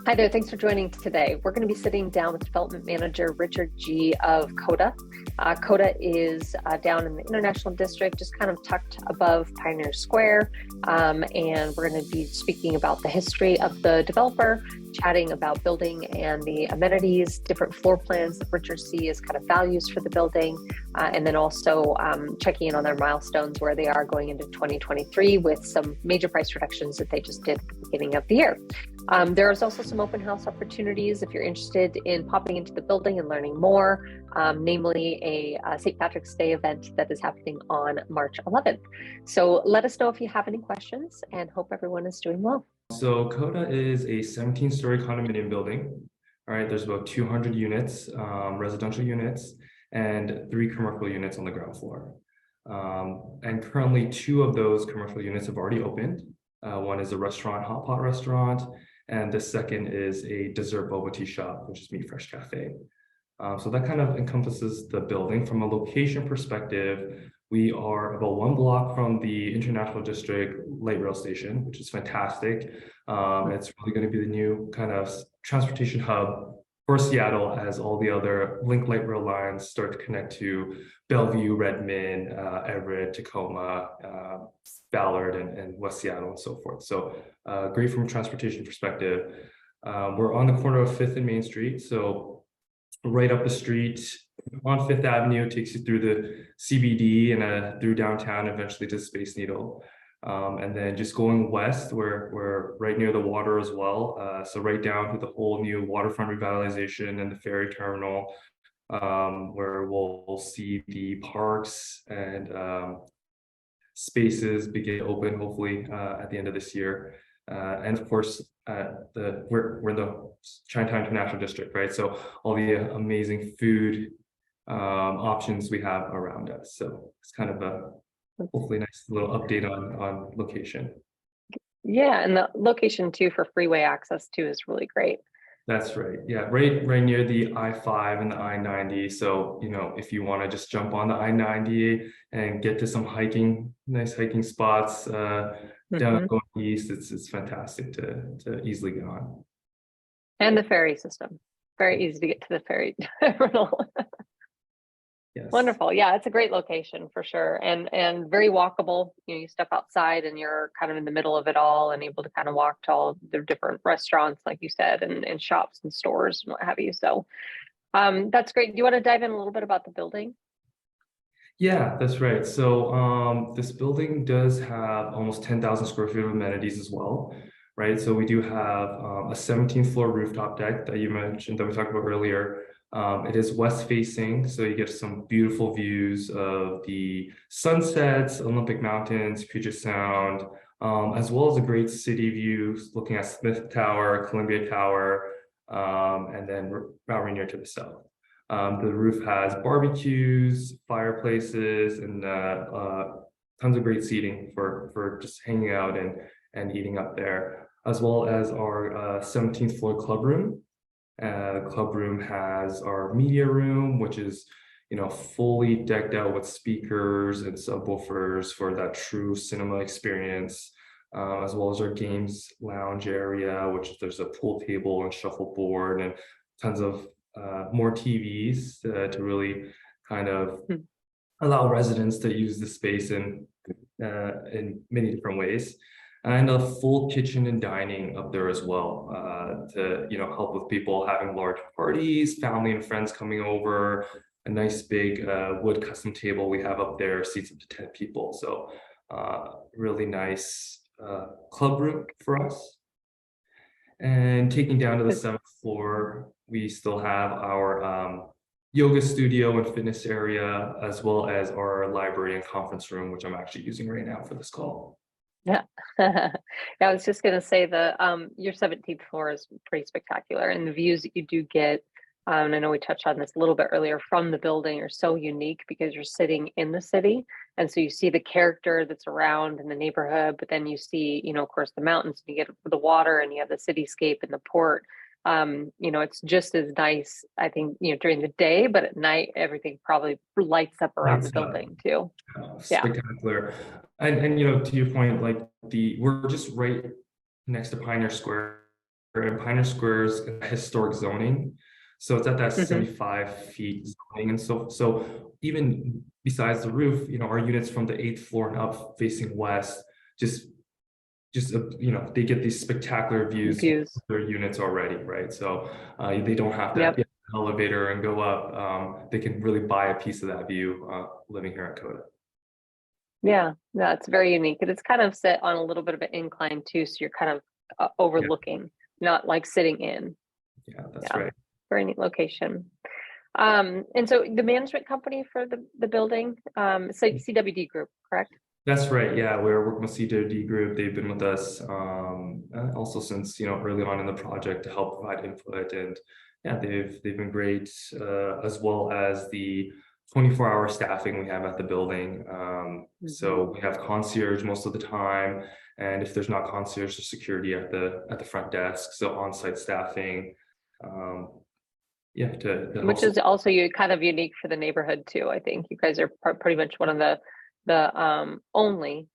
Hi there, thanks for joining today. We're going to be sitting down with Development Manager Richard G. of KODA. KODA is down in the International District, just kind of tucked above Pioneer Square. And we're going to be speaking about the history of the developer, chatting about building and the amenities, different floor plans that Richard sees as kind of values for the building, and then also checking in on their milestones where they are going into 2023 with some major price reductions that they just did at the beginning of the year. There's also some open house opportunities if you're interested in popping into the building and learning more, namely a St. Patrick's Day event that is happening on March 11th. So let us know if you have any questions, and hope everyone is doing well. So KODA is a 17-story condominium building. All right, there's about 200 units, residential units, and 3 commercial units on the ground floor. And currently 2 of those commercial units have already opened. One is a restaurant, hot pot restaurant, and the second is a dessert boba tea shop, which is Meat Fresh Cafe. So that kind of encompasses the building. From a location perspective, we are about 1 block from the International District light rail station, which is fantastic. It's really going to be the new kind of transportation hub for Seattle as all the other Link light rail lines start to connect to Bellevue, Redmond, Everett, Tacoma, Ballard, and West Seattle, and so forth. So great from a transportation perspective. We're on the corner of 5th and Main Street. So right up the street on 5th Avenue takes you through the CBD and through downtown, eventually to Space Needle. And then just going west, we're right near the water as well. So right down to the whole new waterfront revitalization and the ferry terminal, where we'll see the parks and spaces begin to open hopefully at the end of this year. And of course, we're in the Chinatown International District, right? So all the amazing food options we have around us. So it's kind of a hopefully nice little update on location. Yeah, and the location too for freeway access too is really great. That's right. Yeah, right near the I-5 and the I-90. So, you know, if you want to just jump on the I-90 and get to some nice hiking spots down going east, it's fantastic to easily get on. And the ferry system, very easy to get to the ferry terminal. Yes. Wonderful. Yeah, it's a great location for sure, and very walkable. You know, you step outside and you're kind of in the middle of it all and able to kind of walk to all the different restaurants, like you said, and shops and stores and what have you. So that's great. Do you want to dive in a little bit about the building? Yeah, that's right. So this building does have almost 10,000 square feet of amenities as well, right? So we do have a 17th floor rooftop deck that you mentioned that we talked about earlier. It is west facing, so you get some beautiful views of the sunsets, Olympic Mountains, Puget Sound, as well as a great city view looking at Smith Tower, Columbia Tower, and then Mount Rainier to the south. The roof has barbecues, fireplaces, and tons of great seating for just hanging out and eating up there, as well as our 17th floor club room. The club room has our media room, which is, you know, fully decked out with speakers and subwoofers for that true cinema experience, as well as our games lounge area, which there's a pool table and shuffleboard and tons of more TVs to really kind of allow residents to use the space in many different ways. And a full kitchen and dining up there as well, to, you know, help with people having large parties, family and friends coming over. A nice big wood custom table we have up there, seats up to 10 people. So really nice club room for us. And taking down to the 7th floor, we still have our yoga studio and fitness area, as well as our library and conference room, which I'm actually using right now for this call. Yeah. Yeah, I was just going to say your 17th floor is pretty spectacular, and the views that you do get, and I know we touched on this a little bit earlier, from the building are so unique because you're sitting in the city, and so you see the character that's around in the neighborhood, but then you see, you know, of course, the mountains, and you get the water, and you have the cityscape and the port. You know, it's just as nice, I think, you know, during the day, but at night, everything probably lights up around the building too. Spectacular. And you know, to your point, like we're just right next to Pioneer Square and Pioneer Square is historic zoning. So it's at that Hmm. 75 feet zoning. And so even besides the roof, our units from the eighth floor and up facing west, they get these spectacular views of Views. their units already, right? So they don't have to Yep. get an elevator and go up. They can really buy a piece of that view living here at KODA. Yeah, that's very unique. And it's kind of set on a little bit of an incline too, so you're kind of Yeah, overlooking, not like sitting in. yeah, that's Yeah, right. very neat location. And so the management company for the building, so CWD Group, correct? That's right. Yeah, we're working with COD Group. They've been with us also since early on in the project to help provide input, and yeah, they've been great as well as the 24-hour staffing we have at the building. Hmm. So we have concierge most of the time, and if there's not concierge, there's security at the front desk. So on-site staffing, um, yeah, to help. Which is also kind of unique for the neighborhood too. I think you guys are pretty much one of the only,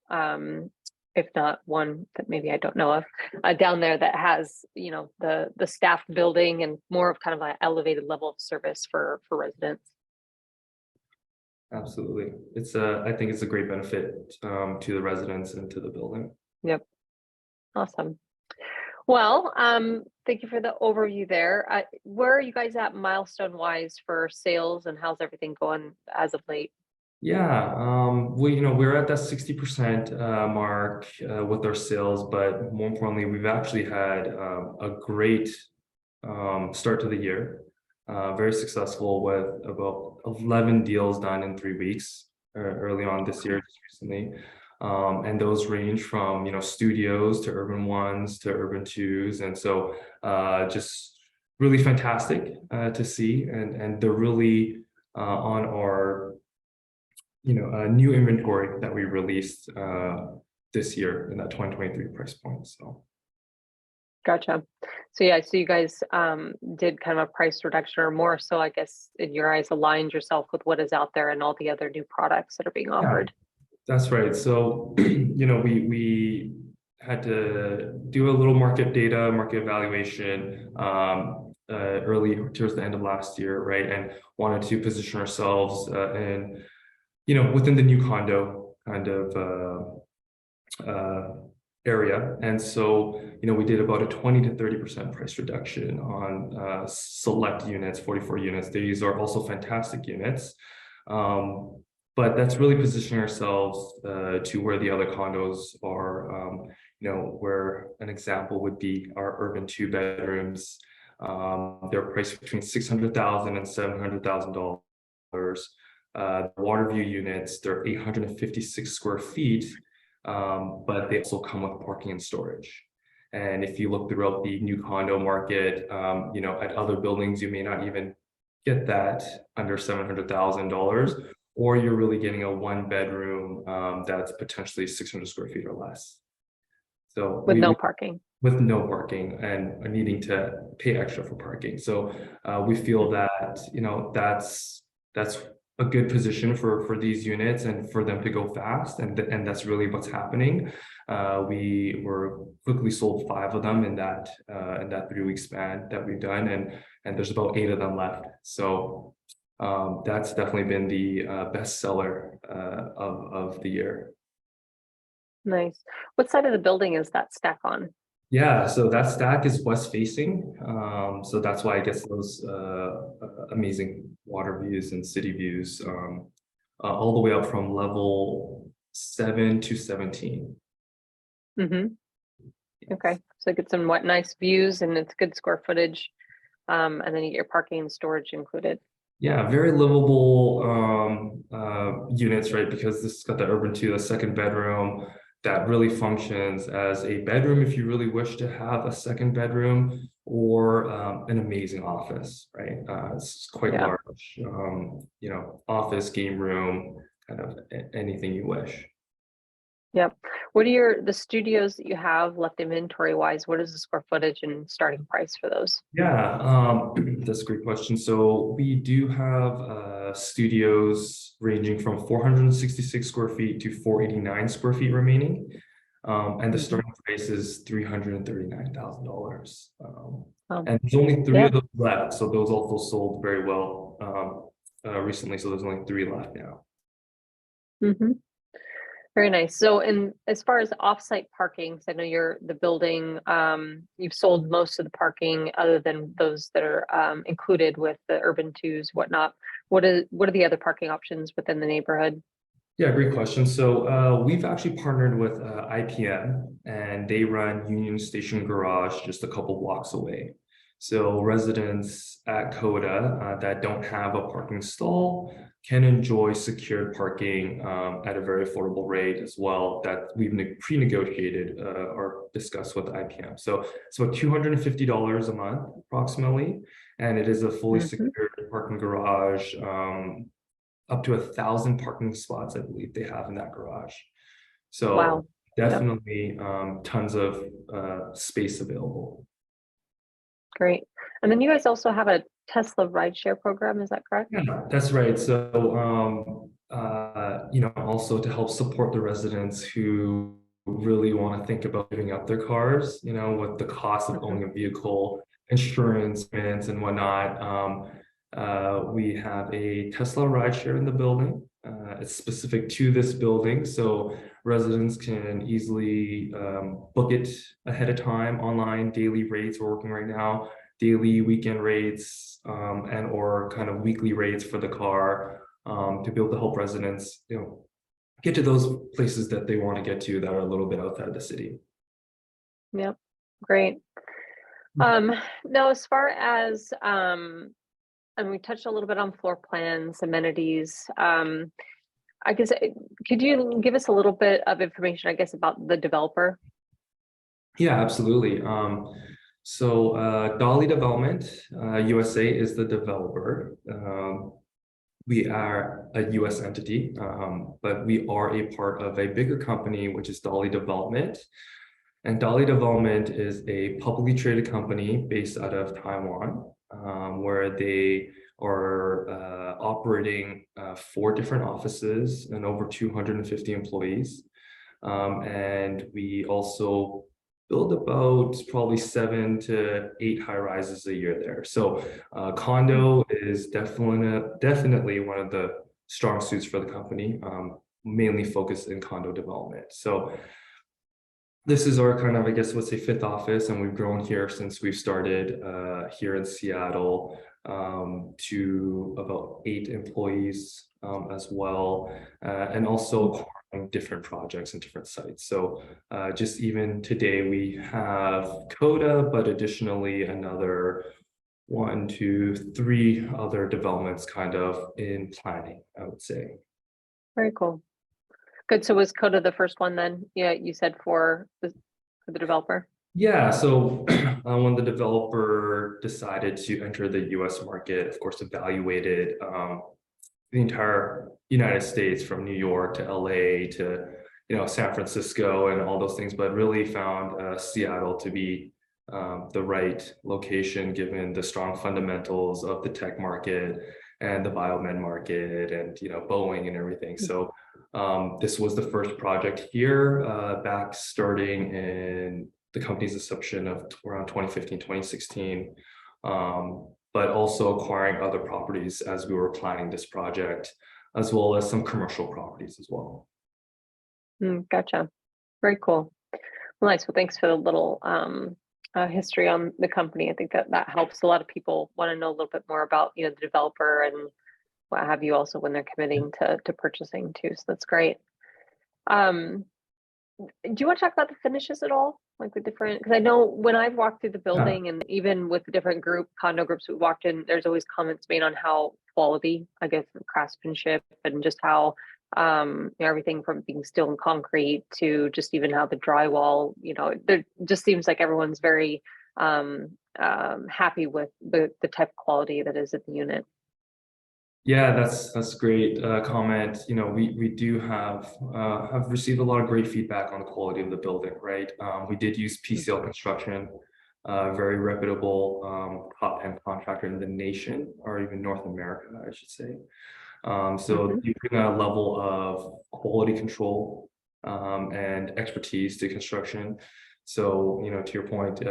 if not one that maybe I don't know of, down there that has the staffed building and more of kind of an elevated level of service for residents. Absolutely. I think it's a great benefit to the residents and to the building. Yep, awesome. Well, thank you for the overview there. Where are you guys at milestone wise for sales, and how's everything going as of late? Yeah, we're at that 60% mark with our sales, but more importantly, we've actually had a great start to the year. Very successful with about 11 deals done in 3 weeks early on this year, just recently. And those range from studios to urban ones to urban twos, and so just really fantastic to see, and they're really on our new inventory that we released this year in that 2023 price point. So Gotcha. So yeah, so you guys did kind of a price reduction, or more so, I guess, in your eyes, aligned yourself with what is out there and all the other new products that are being yeah, offered. that's right. So we had to do a little market evaluation early towards the end of last year, right? And wanted to position ourselves in within the new condo kind of area. And so, we did about a 20 to 30% price reduction on select units, 44 units. These are also fantastic units. But that's really positioning ourselves to where the other condos are, where an example would be our urban 2 bedrooms. They're priced between $600,000 and $700,000. Water view units, they're 856 square feet, but they also come with parking and storage. And if you look throughout the new condo market, at other buildings, you may not even get that under $700,000, or you're really getting a 1 bedroom that's potentially 600 square feet or less. So With no parking. with no parking and needing to pay extra for parking. So we feel that that's a good position for these units and for them to go fast, and that's really what's happening. We were quickly sold 5 of them in that 3-week span that we've done, and there's about 8 of them left. So that's definitely been the best seller of the year. Nice. What side of the building is that stack on? Yeah, so that stack is west facing. So that's why it gets those amazing water views and city views all the way up from level 7 to 17. Mm-hmm. Yes. Okay. So get some nice views, and it's good square footage. And then you get your parking and storage included. Yeah, very livable units, right? Because this has got the urban 2, the 2nd bedroom that really functions as a bedroom if you really wish to have a 2nd bedroom, or an amazing office, right? It's quite large, office, game room, kind of anything you wish. Yep. What are the studios that you have left inventory wise? What is the square footage and starting price for those? Yeah, that's a great question. So we do have studios ranging from 466 square feet to 489 square feet remaining. And the Hmm. starting price is $339,000. Oh, And there's only three yeah. of those left, so those also sold very well recently. So there's only three left now. Hmm. Very nice. So, and as far as offsite parking, 'cause I know you're the building, you've sold most of the parking other than those that are included with the urban twos, whatnot. What are the other parking options within the neighborhood? Yeah, great question. So we've actually partnered with IPM, and they run Union Station Garage just a couple blocks away. So residents at KODA that don't have a parking stall can enjoy secured parking at a very affordable rate as well that we've pre-negotiated or discussed with IPM. So it's about $250 a month approximately, and it is a fully Hmm. secured parking garage. Up to 1,000 parking spots, I believe they have in that garage. So Wow. Yep. definitely tons of space available. Great. And then you guys also have a Tesla rideshare program, is that correct? Yeah, that's right. So also to help support the residents who really want to think about giving up their cars, with the cost of Hmm. owning a vehicle, insurance, payments, and whatnot. We have a Tesla rideshare in the building. It's specific to this building, so residents can easily book it ahead of time online. Daily rates we're working right now, daily, weekend rates, and or kind of weekly rates for the car to be able to help residents, get to those places that they want to get to that are a little bit outside of the city. Yep. Great. Um, Now as far as and we touched a little bit on floor plans, amenities. I guess could you give us a little bit of information, I guess, about the developer? Yeah, absolutely. Dolly Development USA is the developer. We are a US entity, but we are a part of a bigger company, which is Dolly Development. And Dolly Development is a publicly traded company based out of Taiwan, where they are operating four different offices and over 250 employees. And we also build about probably 7 to 8 high rises a year there. So condo is definitely one of the strong suits for the company, mainly focused in condo development. So this is our kind of, I guess, let's say fifth office, and we've grown here since we've started here in Seattle to about 8 employees as well, and also acquiring different projects and different sites. So just even today we have KODA, but additionally another 1, 2, 3 other developments kind of in planning, I would say. Very cool. Good. So was Coda the first one then? Yeah, you said for the developer. Yeah, so when the developer decided to enter the US market, of course, evaluated the entire United States from New York to LA to San Francisco and all those things, but really found Seattle to be the right location given the strong fundamentals of the tech market and the biomed market and Boeing and everything. So this was the first project here back starting in the company's inception of around 2015, 2016, but also acquiring other properties as we were planning this project, as well as some commercial properties as well. Gotcha. Very cool. Well, nice. Well, thanks for the little history on the company. I think that helps. A lot of people want to know a little bit more about the developer and what have you also when they're committing to purchasing too. So that's great. Um, do you want to talk about the finishes at all? Like the different, because I know when I've walked through the Yeah. building and even with the different condo groups we walked in, there's always comments made on how quality, I guess, the craftsmanship and just how everything from being steel and concrete to just even how the drywall, there just seems like everyone's very happy with the type of quality that is at the unit. Yeah, that's great comment. We do have received a lot of great feedback on the quality of the building, right? We did use PCL Construction, very reputable top 10 contractor in the nation, or even North America, I should say. So Mm-hmm. you bring a level of quality control and expertise to construction. So, to your point,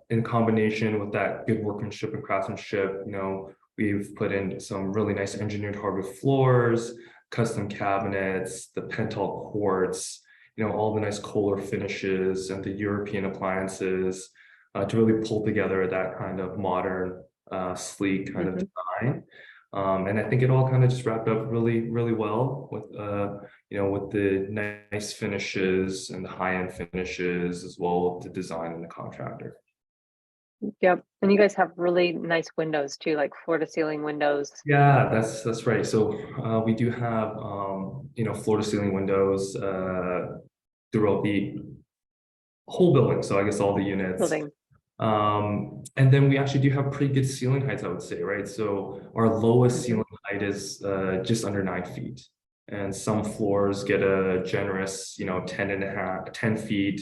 in combination with that good workmanship and craftsmanship, we've put in some really nice engineered hardwood floors, custom cabinets, the Pental quartz, all the nice Kohler finishes and the European appliances to really pull together that kind of modern, sleek kind of design. And I think it all kind of just wrapped up really, really well with, with the nice finishes and the high-end finishes, as well with the design and the contractor. Yep. And you guys have really nice windows too, like floor to ceiling windows. Yeah, that's right. So we do have, floor to ceiling windows throughout the whole building. So I guess all the units. Building. And then we actually do have pretty good ceiling heights, I would say, right? So our lowest ceiling height is just under 9 feet. And some floors get a generous, 10 feet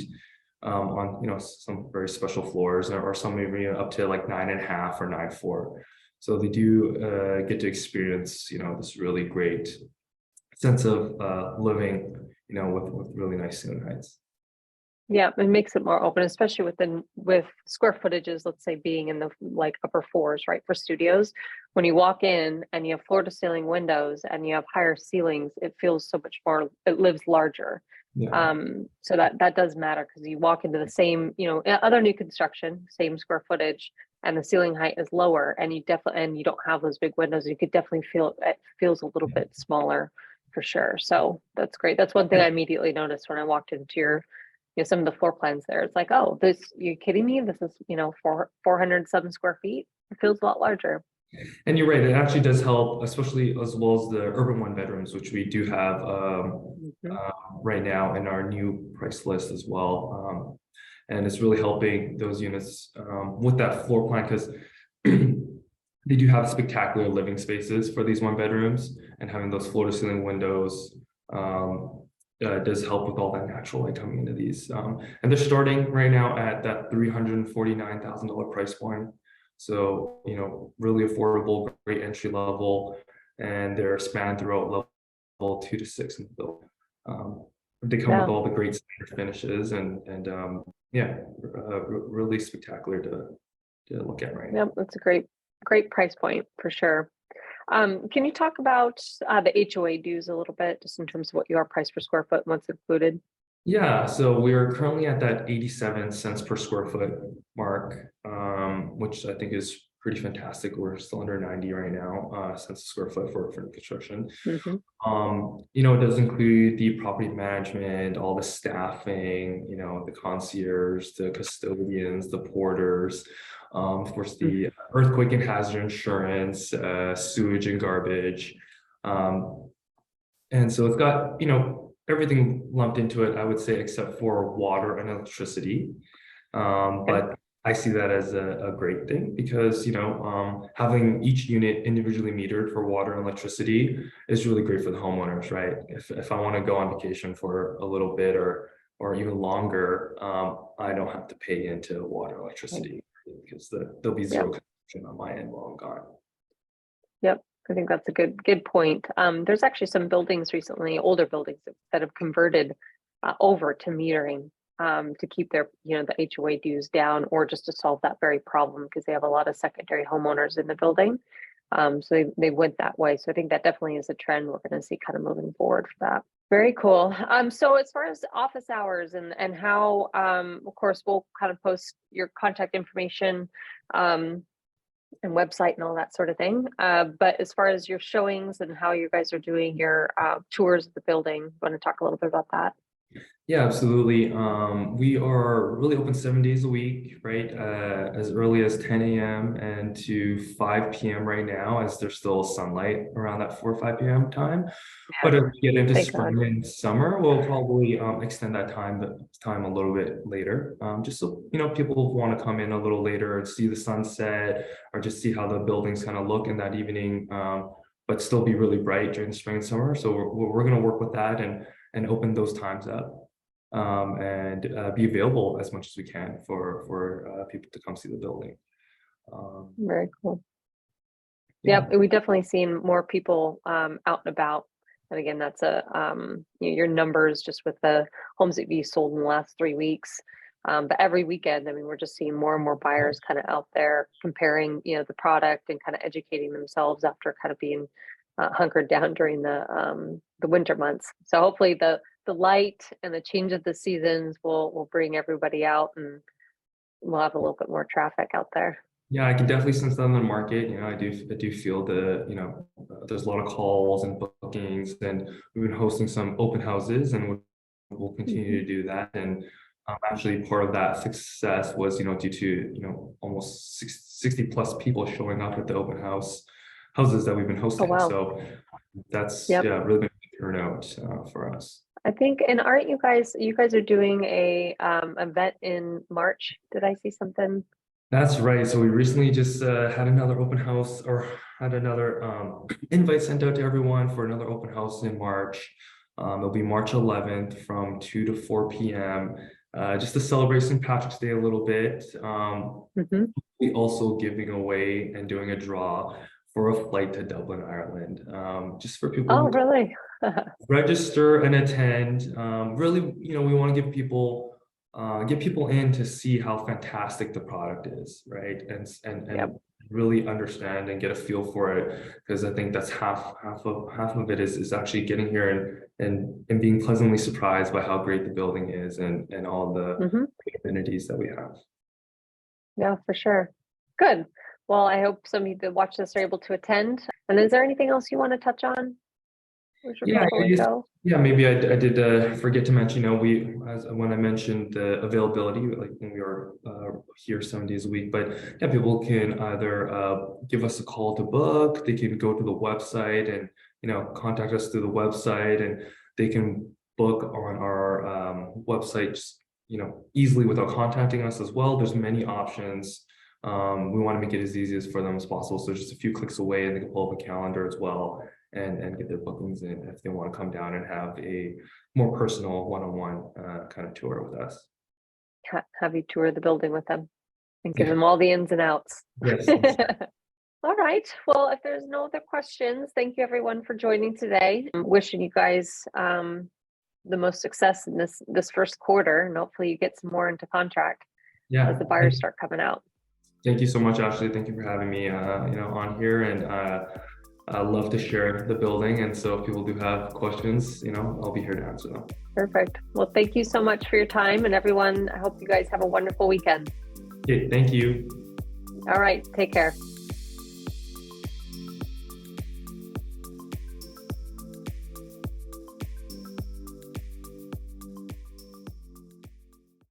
on, some very special floors, or some maybe up to like 9.5 or 9.4. So they do get to experience, this really great sense of living, with really nice ceiling heights. Yeah, it makes it more open, especially with square footages, let's say being in the like upper floors, right? For studios, when you walk in and you have floor to ceiling windows and you have higher ceilings, it feels so much more, it lives larger. Yeah. So that does matter, because you walk into the same, other new construction, same square footage, and the ceiling height is lower, and you don't have those big windows. You could definitely feel it feels a little bit smaller for sure. So that's great. That's one thing I immediately noticed when I walked into your some of the floor plans there. It's like, oh, you kidding me? This is, 407 square feet. It feels a lot larger. And you're right, it actually does help, especially as well as the urban one bedrooms, which we do have right now in our new price list as well. And it's really helping those units with that floor plan, because they do have spectacular living spaces for these one bedrooms, and having those floor to ceiling windows does help with all that natural light coming into these. And they're starting right now at that $349,000 price point. So, really affordable, great entry level, and they're spanned throughout level 2 to 6 in the building. They come with all the great standard finishes, and really spectacular to look at right now. Yep, that's a great price point for sure. Can you talk about the HOA dues a little bit, just in terms of what you are priced per square foot and what's included? Yeah, so we are currently at that 87 cents per square foot mark, which I think is pretty fantastic. We're still under 90 right now, cents a square foot for new construction. It does include the property management, all the staffing, the concierge, the custodians, the porters, of course, the earthquake and hazard insurance, sewage and garbage. And so it's got, everything lumped into it, I would say, except for water and electricity. But I see that as a great thing, because, having each unit individually metered for water and electricity is really great for the homeowners, right? If I want to go on vacation for a little bit or even longer, I don't have to pay into water and electricity, because there'll be zero consumption on my end while I'm gone. Yep. I think that's a good point. There's actually some buildings recently, older buildings, that have converted over to metering to keep their, the HOA dues down, or just to solve that very problem, because they have a lot of secondary homeowners in the building. So they went that way. So I think that definitely is a trend we're going to see kind of moving forward for that. Very cool. So as far as office hours and how, of course, we'll kind of post your contact information and website and all that sort of thing. But as far as your showings and how you guys are doing your tours of the building, you want to talk a little bit about that? Yeah, absolutely. We are really open 7 days a week, right? As early as 10 a.m. and to 5 p.m. right now, as there's still sunlight around that 4 or 5 p.m. time. But if we get into spring and summer, we'll probably extend that time a little bit later. Just so people want to come in a little later and see the sunset, or just see how the buildings kind of look in that evening, but still be really bright during the spring and summer. So we're going to work with that and open those times up. And be available as much as we can for people to come see the building. Very cool. Yep, we definitely seen more people out and about And again, that's your numbers just with the homes that you sold in the last 3 weeks. But every weekend, I mean, we're just seeing more and more buyers kind of out there comparing, the product and kind of educating themselves after kind of being hunkered down during the winter months. So hopefully the light and the change of the seasons will bring everybody out, and we'll have a little bit more traffic out there. Yeah, I can definitely sense that in the market. I do feel there's a lot of calls and bookings, and we've been hosting some open houses, and we'll continue to do that. And actually, part of that success was, due to, almost 60 plus people showing up at the open houses that we've been hosting. Wow. So that's, Yep. yeah, really been a good turnout for us. I think, and aren't you guys are doing a event in March? Did I see something? That's right. So we recently just had another open house, or had another invite sent out to everyone for another open house in March. It'll be March 11th from 2 to 4 p.m. Just to celebrate St. Patrick's Day a little bit. We also giving away and doing a draw for a flight to Dublin, Ireland. Just for people Oh, who really? register and attend. Really, we want to give people get people in to see how fantastic the product is, right? And Yep. really understand and get a feel for it, because I think that's half of it is actually getting here and being pleasantly surprised by how great the building is and all the amenities that we have. Yeah, for sure. Good. Well, I hope some of you that watch this are able to attend. And is there anything else you want to touch on? Yeah, maybe I did forget to mention, when I mentioned the availability, like when we were here 7 days a week, but yeah, people can either give us a call to book, they can go to the website and, contact us through the website, and they can book on our website, just, easily without contacting us as well. There's many options. We want to make it as easy as for them as possible. So just a few clicks away, and they can pull up a calendar as well, and get their bookings in if they want to come down and have a more personal one-on-one kind of tour with us. Have you tour the building with them and give them all the ins and outs. Yes. All right. Well, if there's no other questions, thank you everyone for joining today. I'm wishing you guys the most success in this first quarter, and hopefully you get some more into contract as the buyers start coming out. Thank you so much, Ashley. Thank you for having me on here, and I love to share the building. And so if people do have questions, I'll be here to answer them. Perfect. Well, thank you so much for your time, and everyone, I hope you guys have a wonderful weekend. Okay, thank you. All right. Take care.